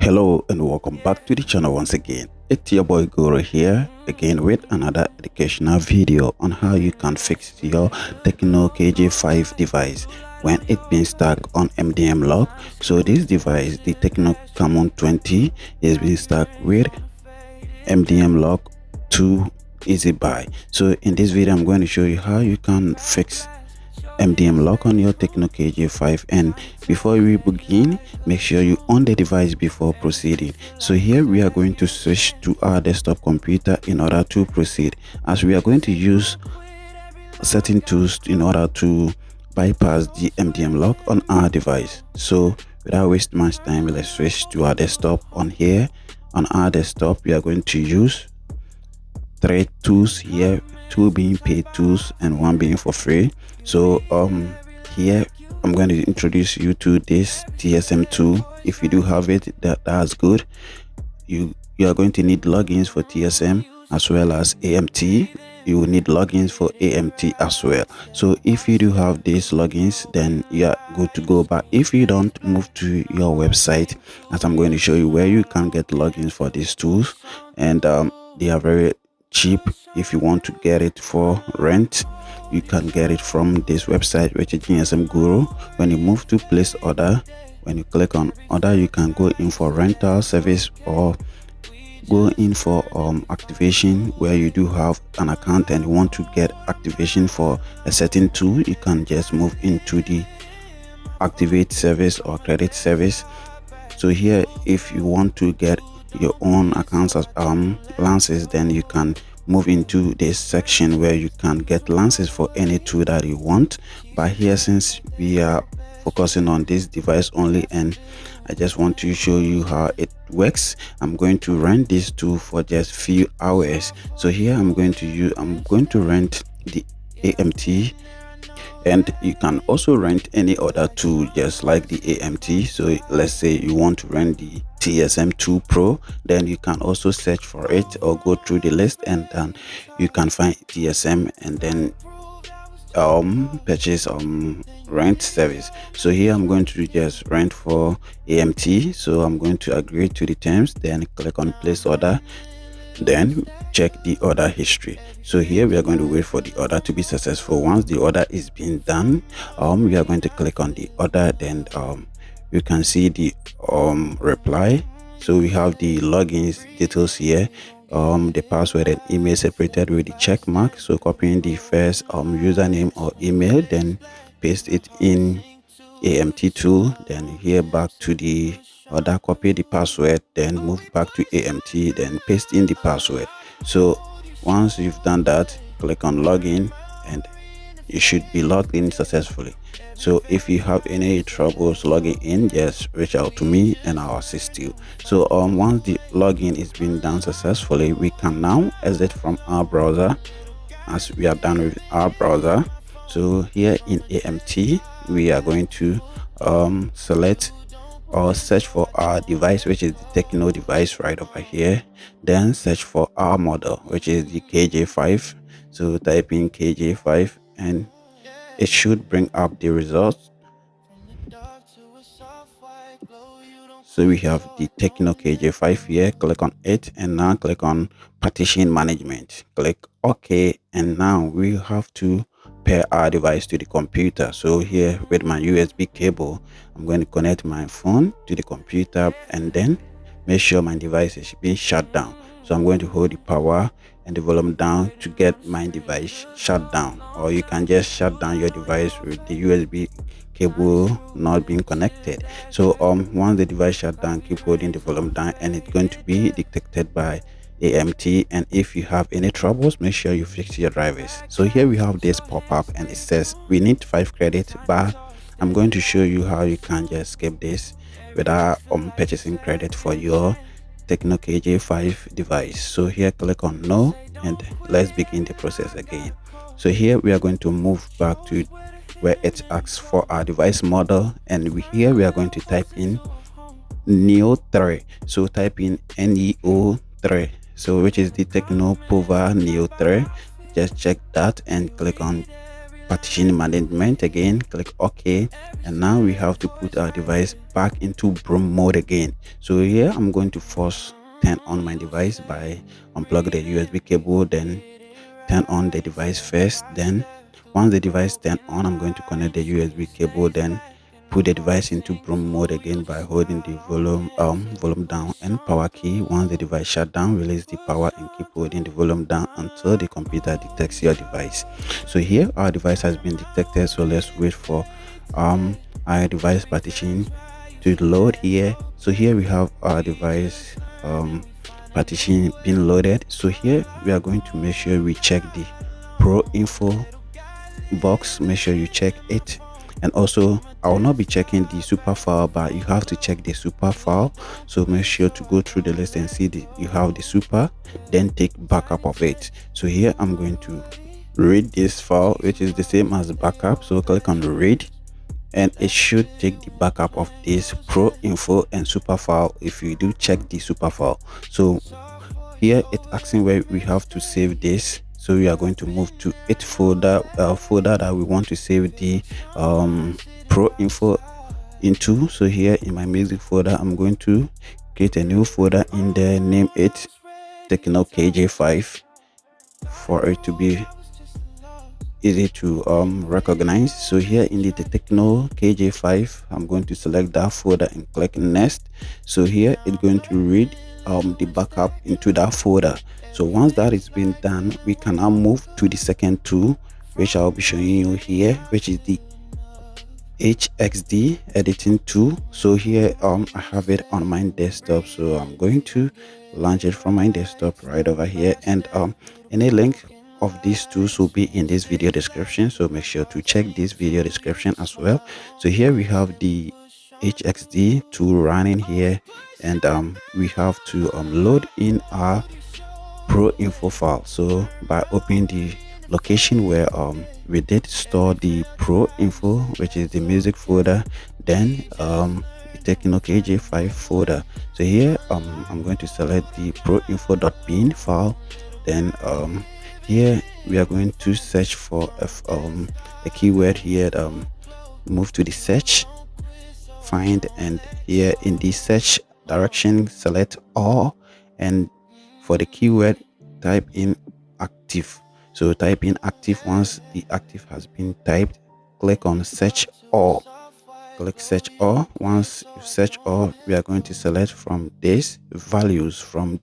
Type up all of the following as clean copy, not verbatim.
Hello and welcome back to the channel once again. It's your boy Guru here again with another educational video on how you can fix your Tecno kJ5 device when it's been stuck on MDM lock. So this device, the Tecno Camon 20, is being stuck with MDM lock to Easybuy. So in this video I'm going to show you how you can fix MDM lock on your Tecno kJ5. And before we begin, make sure you on the device before proceeding. So here we are going to switch to our desktop computer in order to proceed, as we are going to use certain tools in order to bypass the MDM lock on our device. So without wasting much time, let's switch to our desktop. On here on our desktop we are going to use 3 tools here, 2 being paid tools and 1 being for free. So here I'm going to introduce you to this TSM tool. If you do have it, that's good. You are going to need logins for TSM as well as AMT. You will need logins for AMT as well. So if you do have these logins, then you are good to go. But if you don't, move to your website, as I'm going to show you where you can get logins for these tools. And they are very cheap. If you want to get it for rent, you can get it from this website, which is GSM Guru. When you move to place order, when you click on order, you can go in for rental service or go in for activation. Where you do have an account and you want to get activation for a certain tool, you can just move into the activate service or credit service. So here, if you want to get your own accounts as lances, then you can move into this section where you can get lances for any tool that you want. But here, since we are focusing on this device only and I just want to show you how it works, I'm going to rent this tool for just few hours. So here I'm going to rent the AMT, and you can also rent any other tool just like the AMT. So let's say you want to rent the TSM 2 Pro, then you can also search for it or go through the list, and then you can find TSM and then purchase rent service. So here I'm going to just rent for AMT. So I'm going to agree to the terms, then click on place order, then check the order history. So here we are going to wait for the order to be successful. Once the order is being done, we are going to click on the order, then you can see the reply. So we have the logins details here, the password and email separated with the check mark. So copying the first username or email, then paste it in AMT tool, then here back to the order, copy the password, then move back to AMT, then paste in the password. So once you've done that, click on login and you should be logged in successfully. So if you have any troubles logging in, just reach out to me and I'll assist you. So once the login is being done successfully, we can now exit from our browser, as we are done with our browser. So here in AMT, we are going to select or search for our device, which is the Tecno device right over here. Then search for our model, which is the kJ5. So type in kJ5 and it should bring up the results. So we have the Tecno kJ5 here. Click on it and now click on partition management. Click OK, and now we have to pair our device to the computer. So here with my USB cable, I'm going to connect my phone to the computer and then make sure my device is being shut down. So I'm going to hold the power and the volume down to get my device shut down, or you can just shut down your device with the USB cable not being connected. So once the device shut down, keep holding the volume down and it's going to be detected by AMT. And if you have any troubles, make sure you fix your drivers. So here we have this pop-up and it says we need 5 credits, but I'm going to show you how you can just skip this without purchasing credit for your Tecno kJ5 device. So here click on no and let's begin the process again. So here we are going to move back to where it asks for our device model, and here we are going to type in Neo 3. So type in NEO 3, so which is the Tecno Pova Neo 3. Just check that and click on partition management again, click OK, and now we have to put our device back into broom mode again. So here I'm going to first turn on my device by unplug the USB cable, then turn on the device first. Then once the device turn on, I'm going to connect the USB cable, then put the device into broom mode again by holding the volume down and power key. Once the device shut down, release the power and keep holding the volume down until the computer detects your device. So here our device has been detected, so let's wait for our device partition to load here. So here we have our device partition being loaded. So here we are going to make sure we check the pro info box, make sure you check it. And also I will not be checking the super file, but you have to check the super file. So make sure to go through the list and see you have the super, then take backup of it. So here I'm going to read this file, which is the same as backup. So click on read, and it should take the backup of this pro info and super file if you do check the super file. So here it's asking where we have to save this. So we are going to move to it folder that we want to save the pro info into. So here in my music folder, I'm going to create a new folder in there, name it Tecno kJ5 for it to be easy to recognize. So here in the Tecno kJ5, I'm going to select that folder and click next. So here it's going to read the backup into that folder. So once that is been done, we can now move to the second tool, which I'll be showing you here, which is the HXD editing tool. So here I have it on my desktop, so I'm going to launch it from my desktop right over here, and any link of these tools will be in this video description, so make sure to check this video description as well. So here we have the HXD tool running here, and we have to load in our pro info file. So by opening the location where we did store the pro info, which is the music folder, then the Tecno kJ5 folder. So here I'm going to select the pro info.bin file. Then here we are going to search for a keyword here. Move to the search, find, and here in the search direction select all, and for the keyword type in active. So type in active. Once the active has been typed, click on search all, click search all. Once you search all, we are going to select from this values from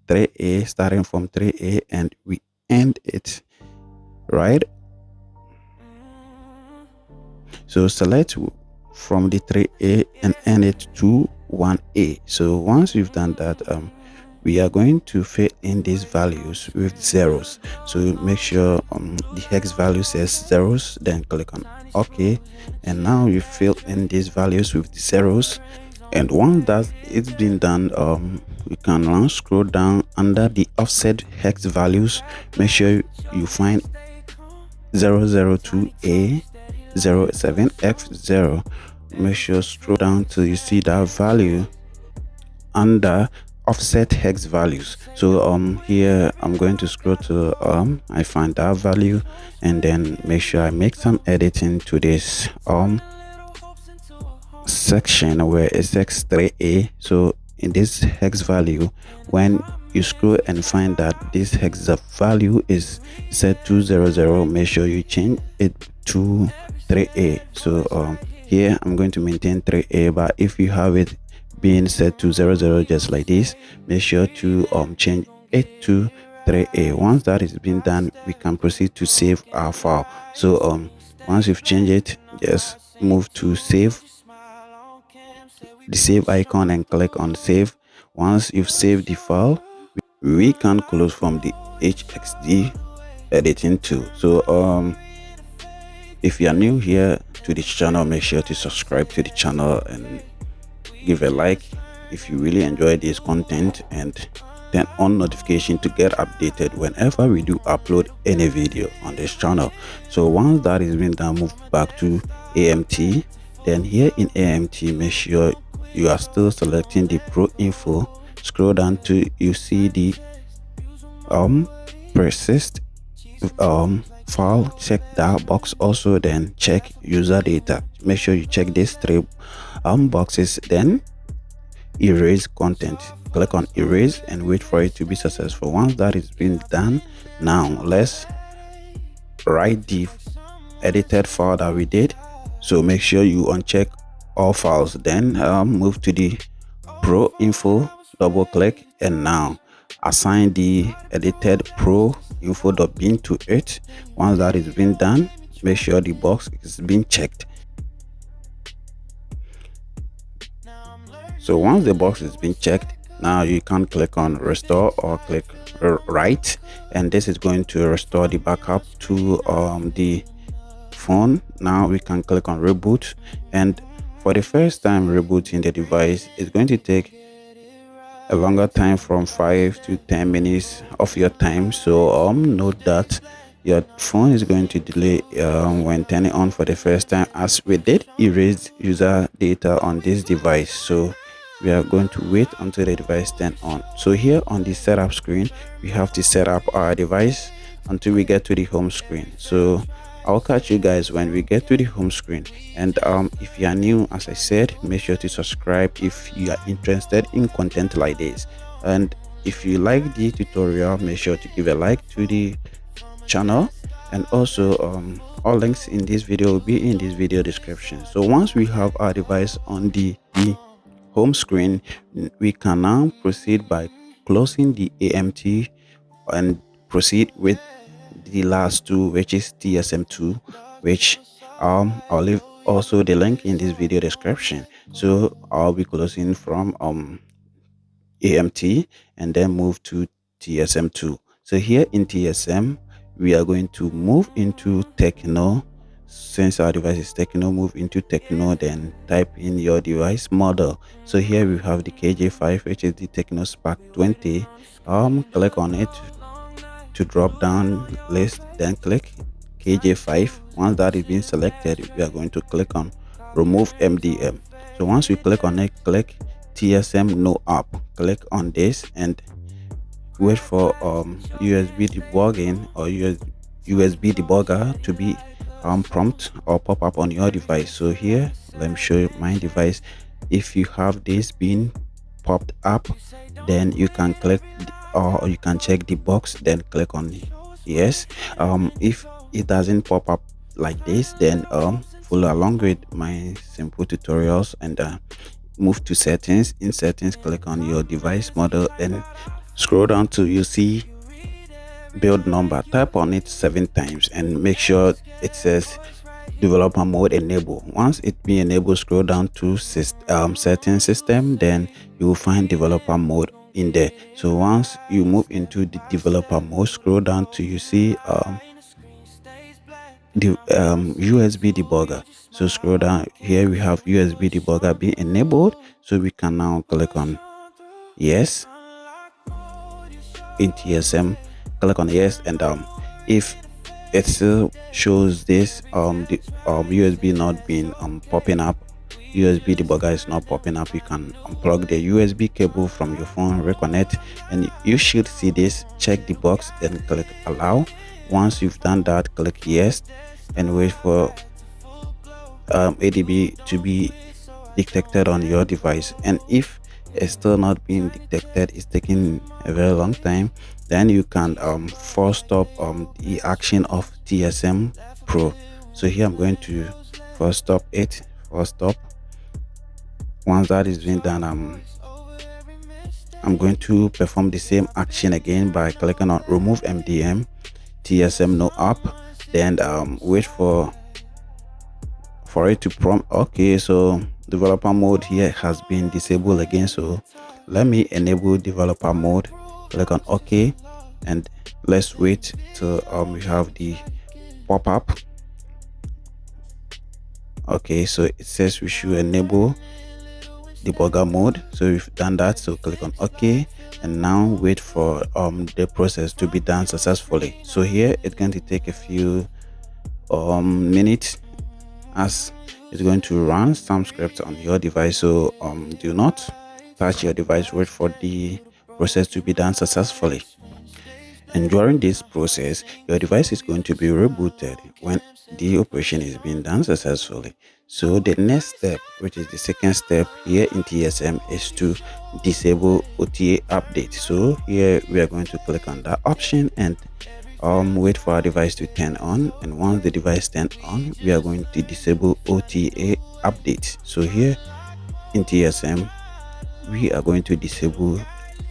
3A, starting from 3A, and we end it right. So select from the 3A and end it to 1A. So once you've done that, we are going to fill in these values with zeros. So make sure the hex value says zeros, then click on OK, and now you fill in these values with the zeros. And once that it's been done, we can now scroll down under the offset hex values. Make sure you find 002A 07F0. Make sure scroll down till you see that value under offset hex values. So here I'm going to scroll to I find that value, and then make sure I make some editing to this section where it's X3A. So in this hex value, when you scroll and find that this hex value is set to 00, make sure you change it to 3A. So here I'm going to maintain 3A, but if you have it being set to 00 just like this, make sure to change it to 3A. Once that is been done, we can proceed to save our file. So once you've changed it, just move to save, the save icon, and click on save. Once you've saved the file, we can close from the HXD editing tool. So if you are new here to this channel, make sure to subscribe to the channel and give a like if you really enjoy this content, and turn on notification to get updated whenever we do upload any video on this channel. So once that is been done, move back to AMT. Then here in AMT, make sure you are still selecting the pro info. Scroll down to you see the persist file, check that box also, then check user data. Make sure you check these three boxes, then erase content. Click on erase and wait for it to be successful. Once that is been done, now let's write the edited file that we did. So make sure you uncheck all files, then move to the pro info, double click, and now assign the edited pro info.bin to it. Once that is been done, make sure the box is being checked. So once the box is being checked, now you can click on restore or click right, and this is going to restore the backup to the phone. Now we can click on reboot, and for the first time rebooting the device, it's going to take a longer time from 5 to 10 minutes of your time. So note that your phone is going to delay when turning on for the first time, as we did erase user data on this device. So we are going to wait until the device turn on. So here on the setup screen, we have to set up our device until we get to the home screen. So I'll catch you guys when we get to the home screen. And if you are new, as I said, make sure to subscribe if you are interested in content like this. And if you like the tutorial, make sure to give a like to the channel. And also all links in this video will be in this video description. So once we have our device on the home screen, we can now proceed by closing the AMT and proceed with the last two, which is TSM2, which I'll leave also the link in this video description. So I'll be closing from AMT and then move to TSM2. So here in TSM, we are going to move into Tecno. Since our device is Tecno, move into Tecno, then type in your device model. So here we have the kJ5, which is the Tecno Spark 20. Click on it to drop down list, then click kJ5. Once that is being selected, we are going to click on remove MDM. So once we click on it, click TSM no app. Click on this and wait for USB debugging or USB debugger to be prompt or pop up on your device. So here, let me show you my device. If you have this being popped up, then you can click or you can check the box, then click on yes. If it doesn't pop up like this, then follow along with my simple tutorials and move to settings. In settings, click on your device model and scroll down till you see build number. Tap on it 7 times and make sure it says developer mode enable. Once it be enabled, scroll down to setting system, then you will find developer mode in there. So once you move into the developer mode, scroll down to you see the USB debugger. So scroll down, here we have USB debugger being enabled, so we can now click on yes. In TSM, click on yes, and if it still shows this the USB not being popping up, USB debugger is not popping up, you can unplug the USB cable from your phone, reconnect, and you should see this. Check the box and click allow. Once you've done that, click yes and wait for ADB to be detected on your device. And if it's still not being detected, it's taking a very long time, then you can force stop the action of TSM Pro. So here I'm going to force stop it. Force stop. Once that is being done, I'm going to perform the same action again by clicking on remove MDM, TSM no app, then wait for it to prompt. Okay, so developer mode here has been disabled again, so let me enable developer mode. Click on OK and let's wait till we have the pop-up. Okay, so it says we should enable debugger mode, so we've done that. So click on OK and now wait for the process to be done successfully. So here it's going to take a few minutes as it's going to run some scripts on your device. So do not touch your device, wait for the process to be done successfully. And during this process, your device is going to be rebooted when the operation is being done successfully. So the next step, which is the second step here in TSM, is to disable OTA update. So here we are going to click on that option and wait for our device to turn on. And once the device turns on, we are going to disable OTA update. So here in TSM, we are going to disable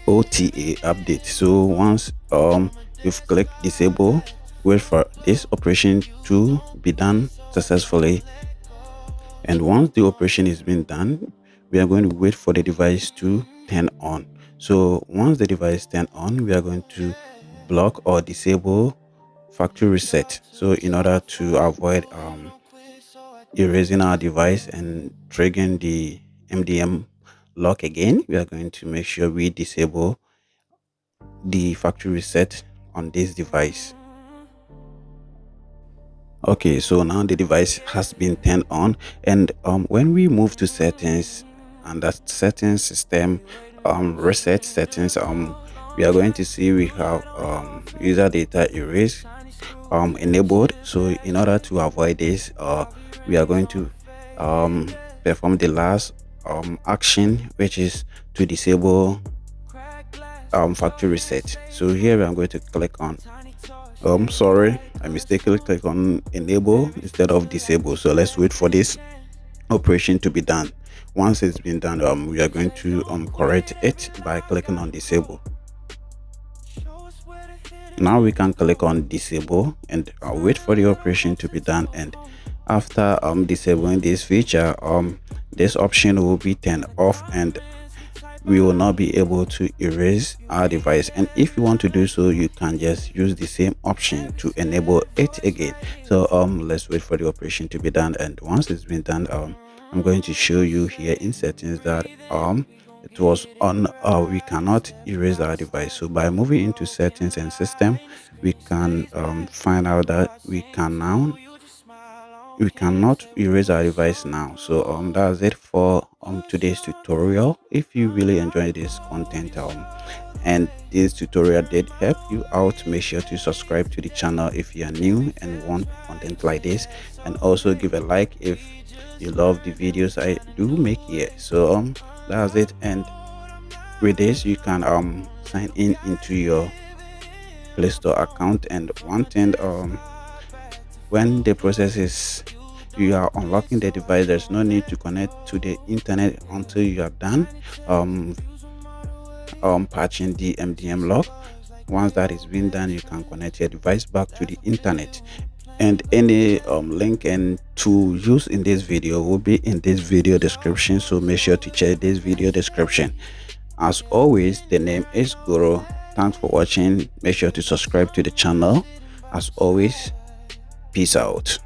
OTA update. So once you've clicked disable, wait for this operation to be done successfully. And once the operation is being done, we are going to wait for the device to turn on. So once the device turn on, we are going to block or disable factory reset. So in order to avoid erasing our device and triggering the MDM lock again, we are going to make sure we disable the factory reset on this device. Okay, so now the device has been turned on, and when we move to settings and that settings system reset settings, we are going to see we have user data erase enabled. So in order to avoid this, we are going to um perform the last action, which is to disable factory reset. So here I'm going to click on sorry, I mistakenly click on enable instead of disable. So let's wait for this operation to be done. Once it's been done, we are going to correct it by clicking on disable. Now we can click on disable and wait for the operation to be done. And after disabling this feature, this option will be turned off and we will not be able to erase our device. And if you want to do so, you can just use the same option to enable it again. So let's wait for the operation to be done, and once it's been done, I'm going to show you here in settings that it was on we cannot erase our device. So by moving into settings and system, we can find out that we cannot erase our device now. So that's it for today's tutorial. If you really enjoyed this content and this tutorial did help you out, make sure to subscribe to the channel if you are new and want content like this, and also give a like if you love the videos I do make here. So that's it, and with this you can sign in into your Play Store account. And one thing, when the process is you are unlocking the device, there's no need to connect to the internet until you are done patching the MDM lock. Once that is being done, you can connect your device back to the internet, and any link and to use in this video will be in this video description. So make sure to check this video description. As always, the name is Guru. Thanks for watching. Make sure to subscribe to the channel. As always, peace out.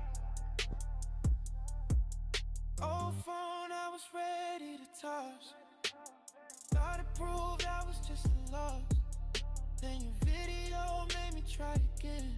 Thought it proved I was just a loss. Then your video made me try again.